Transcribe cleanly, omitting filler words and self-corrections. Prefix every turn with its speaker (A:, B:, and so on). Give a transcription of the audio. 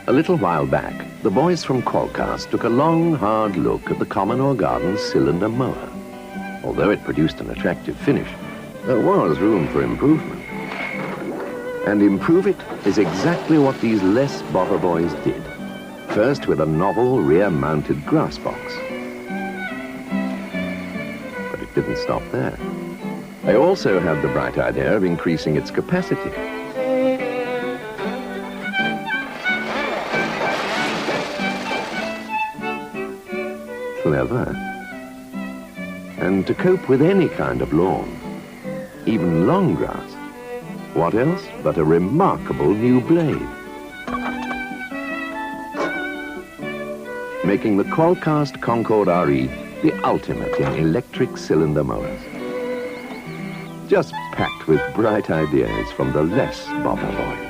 A: A little while back, the boys from Qualcast took a long, hard look at the common or garden cylinder mower. Although it produced an attractive finish, there was room for improvement. And improve it is exactly what these less bother boys did. First with a novel rear-mounted grass box. But it didn't stop there. They also had the bright idea of increasing its capacity. Clever. And to cope with any kind of lawn, even long grass, what else but a remarkable new blade? Making the Qualcast Concorde RE the ultimate in electric cylinder mowers. Just packed with bright ideas from the less bother boys.